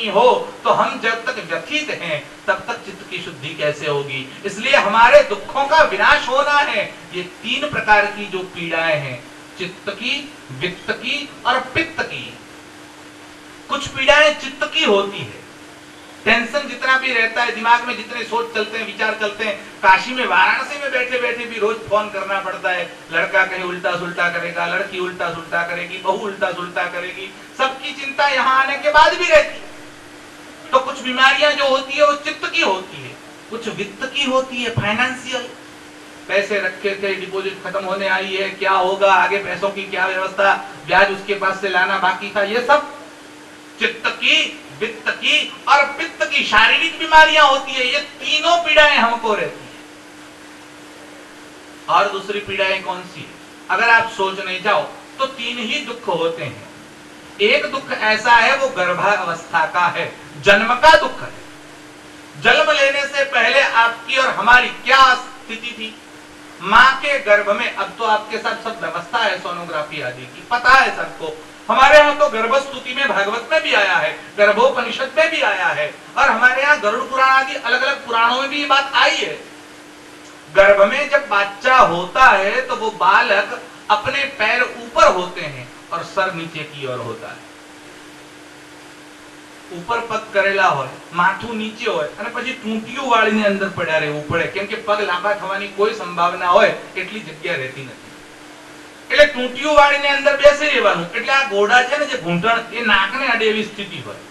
नहीं हो तो हम जब तक व्यथित हैं तब तक चित्त की शुद्धि कैसे होगी। इसलिए हमारे दुखों का विनाश होना है। ये 3 प्रकार की जो पीड़ाएं हैं, चित्त की, वित्त की और पित्त की। कुछ पीड़ाएं चित्त की होती है, टेंशन जितना भी रहता है दिमाग में, जितने सोच चलते हैं, विचार चलते हैं। काशी में, वाराणसी में बैठे बैठे भी रोज फोन करना पड़ता है। लड़का कहीं उल्टा सुल्टा करेगा, लड़की उल्टा सुल्टा करेगी, बहू उल्टा सुल्टा करेगी, सबकी चिंता यहाँ आने के बाद भी रहती है। तो कुछ बीमारियां जो होती है वो चित्त की होती है, कुछ वित्त की होती है, फाइनेंशियल। पैसे रखे थे, डिपॉजिट खत्म होने आई है, क्या होगा आगे, पैसों की क्या व्यवस्था, ब्याज उसके पास से लाना बाकी था, ये सब चित्त की, वित्त की और पित्त की शारीरिक बीमारियां होती है। ये तीनों पीड़ाएं हमको रहती है। और दूसरी पीड़ाएं कौन सी? अगर आप सोचने जाओ तो 3 ही दुख होते हैं। एक दुख ऐसा है वो गर्भावस्था का है, जन्म का दुख है। जन्म लेने से पहले आपकी और हमारी क्या स्थिति थी? मां के गर्भ में, अब तो आपके साथ सब व्यवस्था है सोनोग्राफी आदि की, पता है सबको। हमारे यहाँ तो गर्भस्तुति में, भागवत में भी आया है, गर्भोपनिषद में भी आया है, और हमारे यहाँ गरुड़ पुराण आदि अलग अलग पुराणों में भी ये बात आई है। गर्भ में जब बच्चा होता है तो वो बालक अपने पैर ऊपर होते हैं और सर नीचे की ओर होता है। ऊपर पग करेला होय, माथું નીચે હોય અને પછી ટૂંટીઓ વાળીને અંદર પડ્યા રહેવું પડે, કેમ કે પગ લાંબા થવાની કોઈ સંભાવના હોય એટલી જગ્યા રહેતી નથી, એટલે ટૂંટીઓ વાળીને અંદર બેસી રહેવાનું। એટલે આ ઘોડા છે ને જે ઘૂંટણ એ નાકને અડે એવી સ્થિતિ હોય।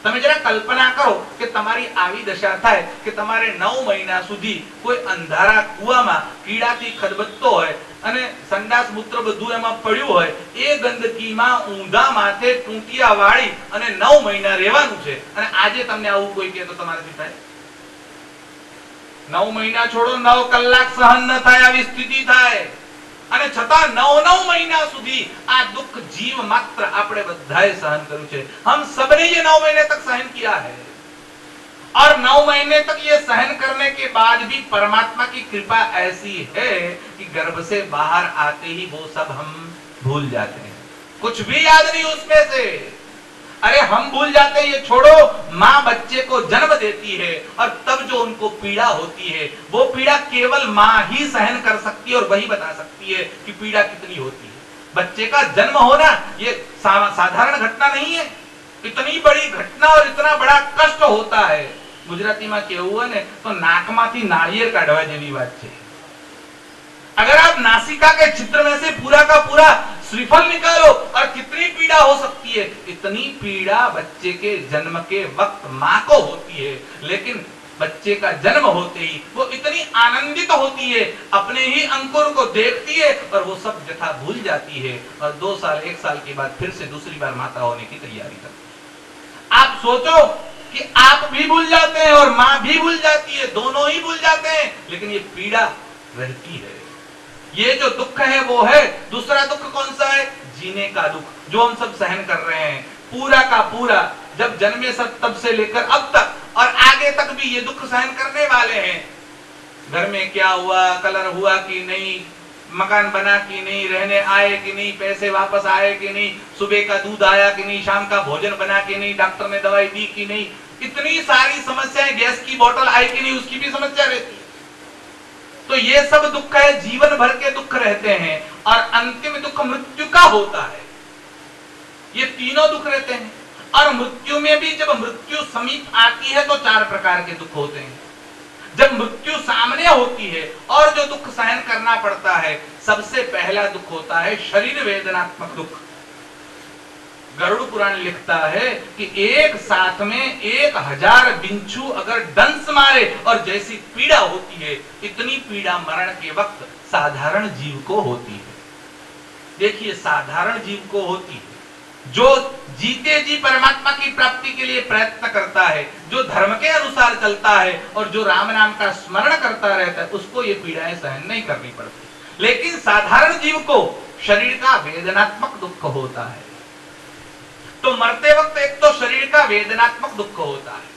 તમે જરા કલ્પના કરો કે તમારી આવી દશા થાય કે તમારે 9 મહિના સુધી કોઈ અંધારા કુવામાં કીડાથી ખદબદતો હોય અને સંડાસ મૂત્ર બધું એમાં પડ્યું હોય, એ ગંદકીમાં ઊંધા માથે ટૂંટિયા વાળી અને 9 મહિના રહેવાનું છે, અને આજે તમને આવું કોઈ કહે તો તમારાથી થાય? 9 મહિના છોડો, 9 કલાક સહન ન થાય આવી સ્થિતિ થાય, અને છતાં 9 મહિના સુધી આ દુઃખ જીવ માત્ર આપણે બધાએ સહન કર્યું છે। हम सबने ये 9 महीने तक सहन किया है, और 9 महीने तक ये सहन करने के बाद भी परमात्मा की कृपा ऐसी है कि गर्भ से बाहर आते ही वो सब हम भूल जाते हैं, कुछ भी याद नहीं उसमें से। अरे हम भूल जाते हैं, ये छोड़ो, माँ बच्चे को जन्म देती है और तब जो उनको पीड़ा होती है वो पीड़ा केवल माँ ही सहन कर सकती है और वही बता सकती है कि पीड़ा कितनी होती है। बच्चे का जन्म होना ये साधारण घटना नहीं है, इतनी बड़ी घटना और इतना बड़ा कष्ट होता है। गुजराती में केवुं ने तो नाकमांथी नाळिયેર काढवा जेवी वात छे। अगर आप नासिका के छिद्र में से पूरा का पूरा श्रीफल निकालो और कितनी पीड़ा हो सकती है, इतनी पीड़ा बच्चे के जन्म के वक्त माँ को होती है, लेकिन बच्चे का जन्म होते ही वो इतनी आनंदित होती है, अपने ही अंकुर को देखती है और वो सब जथा भूल जाती है, और 2 साल 1 साल के बाद फिर से दूसरी बार माता होने की तैयारी करती है। आप सोचो कि आप भी भूल जाते हैं और माँ भी भूल जाती है, दोनों ही भूल जाते हैं, लेकिन ये पीड़ा रहती है। ये जो दुख है वो है। दूसरा दुख कौन सा है? जीने का दुख, जो हम सब सहन कर रहे हैं पूरा का पूरा, जब जन्मे सब तब से लेकर अब तक और आगे तक भी ये दुख सहन करने वाले हैं। घर में क्या हुआ, कलर हुआ कि नहीं, मकान बना कि नहीं, रहने आए कि नहीं, पैसे वापस आए कि नहीं, सुबह का दूध आया कि नहीं, शाम का भोजन बना कि नहीं, डॉक्टर ने दवाई दी कि नहीं, इतनी सारी समस्याएं, गैस की बोतल आई कि नहीं, उसकी भी समस्या रहती है। तो ये सब दुख है, जीवन भर के दुख रहते हैं, और अंतिम दुख मृत्यु का होता है। ये तीनों दुख रहते हैं, और मृत्यु में भी जब मृत्यु समीप आती है तो 4 प्रकार के दुख होते हैं। जब मृत्यु सामने होती है और जो दुख सहन करना पड़ता है, सबसे पहला दुख होता है शरीर वेदनात्मक दुख। गरुड़ पुराण लिखता है कि एक साथ में 1000 बिच्छू अगर डंस मारे और जैसी पीड़ा होती है, इतनी पीड़ा मरण के वक्त साधारण जीव को होती है। देखिए, साधारण जीव को होती है, जो जीते जी परमात्मा की प्राप्ति के लिए प्रयत्न करता है, जो धर्म के अनुसार चलता है और जो राम नाम का स्मरण करता रहता है, उसको ये पीड़ाएं सहन नहीं करनी पड़ती। लेकिन साधारण जीव को शरीर का वेदनात्मक दुख होता है। तो मरते वक्त एक तो शरीर का वेदनात्मक दुख होता है,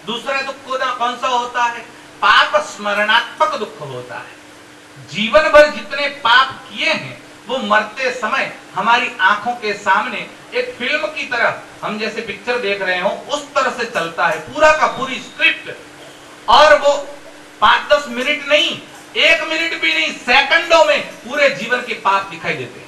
दूसरा दुख कौन सा होता है? पाप स्मरणात्मक दुख होता है। जीवन भर जितने पाप किए हैं वो मरते समय हमारी आंखों के सामने एक फिल्म की तरह, हम जैसे पिक्चर देख रहे हो उस तरह से चलता है, पूरा का पूरी स्क्रिप्ट। और वो 5-10 मिनट नहीं, 1 मिनट भी नहीं, सेकंडों में पूरे जीवन के पाप दिखाई देते हैं।